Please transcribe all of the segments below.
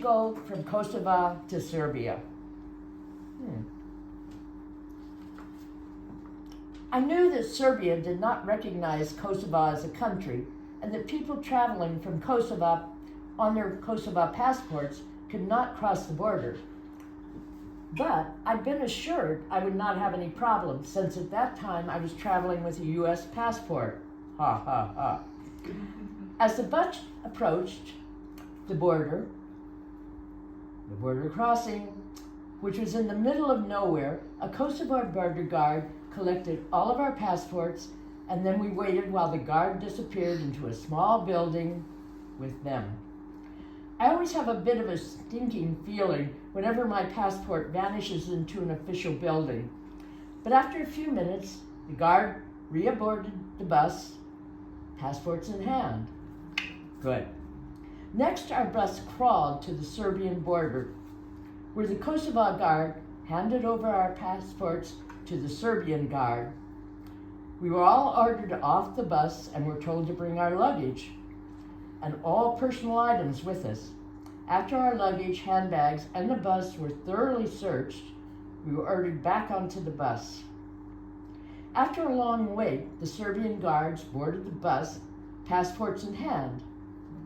go from Kosovo to Serbia. I knew that Serbia did not recognize Kosovo as a country, and that people traveling from Kosovo on their Kosovo passports could not cross the border. But I'd been assured I would not have any problems, since at that time I was traveling with a U.S. passport. Ha ha ha. As the bus approached the border crossing, which was in the middle of nowhere, a Kosovo border guard collected all of our passports, and then we waited while the guard disappeared into a small building with them. I always have a bit of a stinking feeling whenever my passport vanishes into an official building. But after a few minutes, the guard re-boarded the bus, passports in hand. Good. Next, our bus crawled to the Serbian border, where the Kosovo guard handed over our passports to the Serbian guard. We were all ordered off the bus and were told to bring our luggage and all personal items with us. After our luggage, handbags, and the bus were thoroughly searched, we were ordered back onto the bus. After a long wait, the Serbian guards boarded the bus, passports in hand.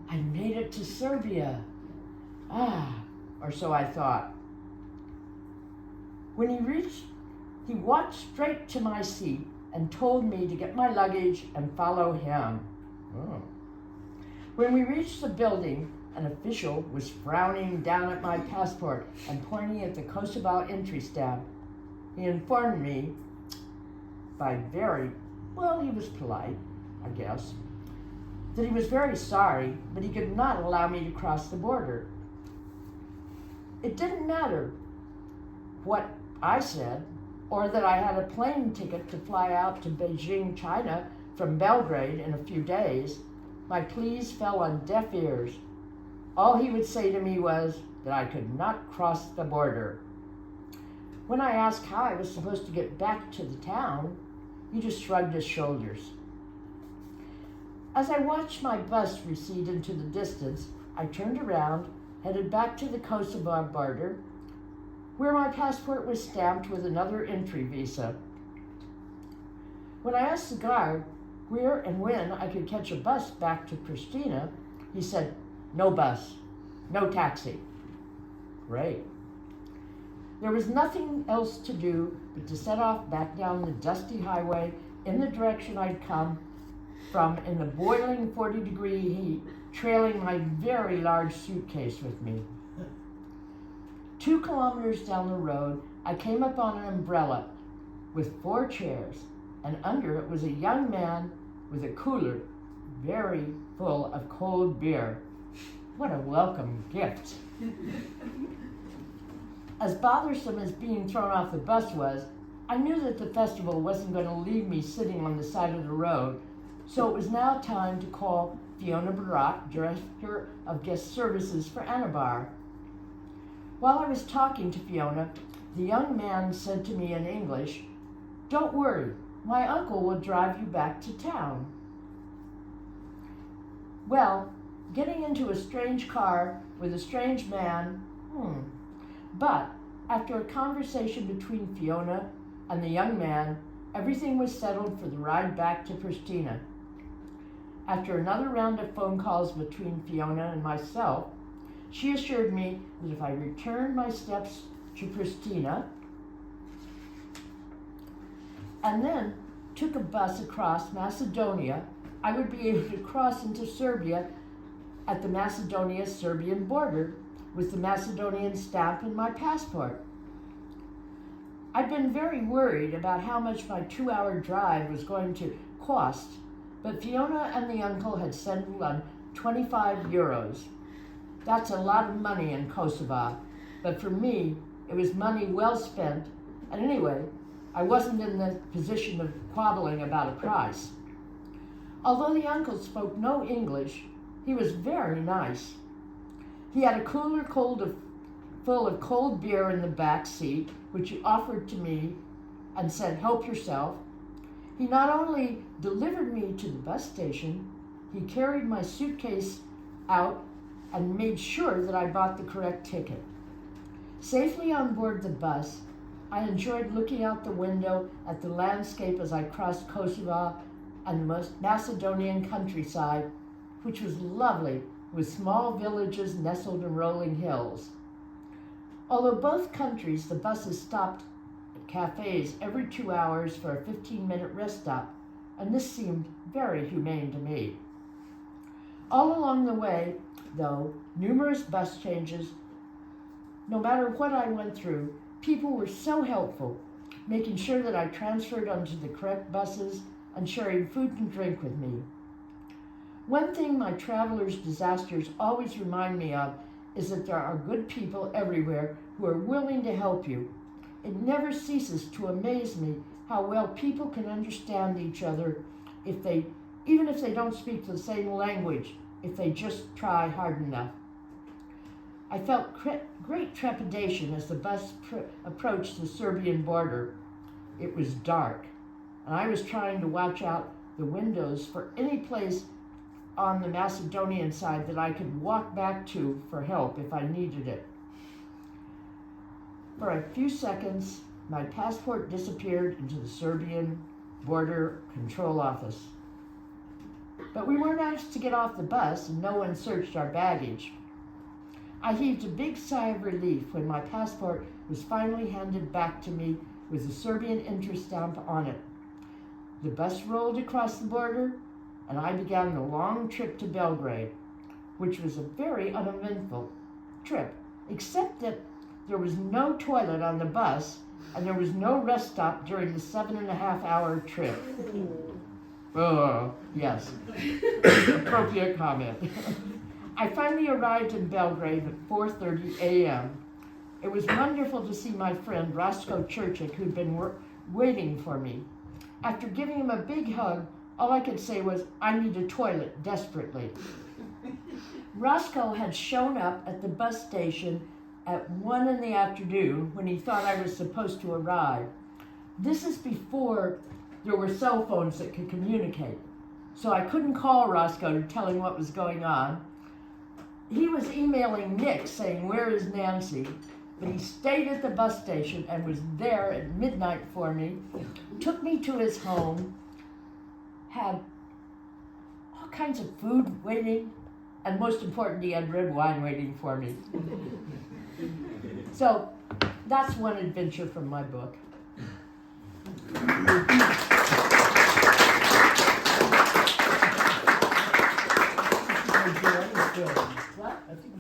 I made it to Serbia. Or so I thought. When he walked straight to my seat and told me to get my luggage and follow him. When we reached the building, an official was frowning down at my passport and pointing at the Kosovo entry stamp. He informed me he was polite, I guess, that he was very sorry, but he could not allow me to cross the border. It didn't matter what I said, or that I had a plane ticket to fly out to Beijing, China from Belgrade in a few days. My pleas fell on deaf ears. All he would say to me was that I could not cross the border. When I asked how I was supposed to get back to the town, he just shrugged his shoulders. As I watched my bus recede into the distance, I turned around, headed back to the Kosovo border, where my passport was stamped with another entry visa. When I asked the guard where and when I could catch a bus back to Pristina, he said, "No bus, no taxi." Great. There was nothing else to do but to set off back down the dusty highway in the direction I'd come from in the boiling 40-degree heat, trailing my very large suitcase with me. 2 kilometers down the road, I came upon an umbrella with 4 chairs, and under it was a young man with a cooler very full of cold beer. What a welcome gift. As bothersome as being thrown off the bus was, I knew that the festival wasn't going to leave me sitting on the side of the road, so it was now time to call Fiona Barak, Director of Guest Services for Anabar. While I was talking to Fiona, the young man said to me in English, "Don't worry, my uncle will drive you back to town." Well, getting into a strange car with a strange man, But after a conversation between Fiona and the young man, everything was settled for the ride back to Pristina. After another round of phone calls between Fiona and myself, she assured me that if I returned my steps to Pristina and then took a bus across Macedonia, I would be able to cross into Serbia at the Macedonia-Serbian border with the Macedonian stamp in my passport. I'd been very worried about how much my 2-hour drive was going to cost, but Fiona and the uncle had settled on 25 euros. That's a lot of money in Kosovo, but for me, it was money well spent, and anyway, I wasn't in the position of quabbling about a price. Although the uncle spoke no English, he was very nice. He had a cooler full of cold beer in the back seat, which he offered to me and said, "Help yourself." He not only delivered me to the bus station, he carried my suitcase out and made sure that I bought the correct ticket. Safely on board the bus, I enjoyed looking out the window at the landscape as I crossed Kosovo and the Macedonian countryside, which was lovely, with small villages nestled in rolling hills. Although both countries, the buses stopped at cafes every 2 hours for a 15-minute rest stop, and this seemed very humane to me. All along the way, though, numerous bus changes. No matter what I went through, people were so helpful, making sure that I transferred onto the correct buses and sharing food and drink with me. One thing my travelers' disasters always remind me of is that there are good people everywhere who are willing to help you. It never ceases to amaze me how well people can understand each other even if they don't speak the same language, if they just try hard enough. I felt great trepidation as the bus approached the Serbian border. It was dark, and I was trying to watch out the windows for any place on the Macedonian side that I could walk back to for help if I needed it. For a few seconds, my passport disappeared into the Serbian border control office. But we weren't asked to get off the bus, and no one searched our baggage. I heaved a big sigh of relief when my passport was finally handed back to me with the Serbian interest stamp on it. The bus rolled across the border, and I began the long trip to Belgrade, which was a very uneventful trip, except that there was no toilet on the bus, and there was no rest stop during the 7.5-hour trip. Oh, yes. Appropriate comment. I finally arrived in Belgrade at 4:30 a.m. It was wonderful to see my friend Roscoe Churchick, who'd been waiting for me. After giving him a big hug, all I could say was, "I need a toilet desperately." Roscoe had shown up at the bus station at 1 in the afternoon when he thought I was supposed to arrive. This is before there were cell phones that could communicate, so I couldn't call Roscoe to tell him what was going on. He was emailing Nick saying, "Where is Nancy?" But he stayed at the bus station and was there at midnight for me, took me to his home, had all kinds of food waiting, and most important, he had red wine waiting for me. So that's one adventure from my book. What?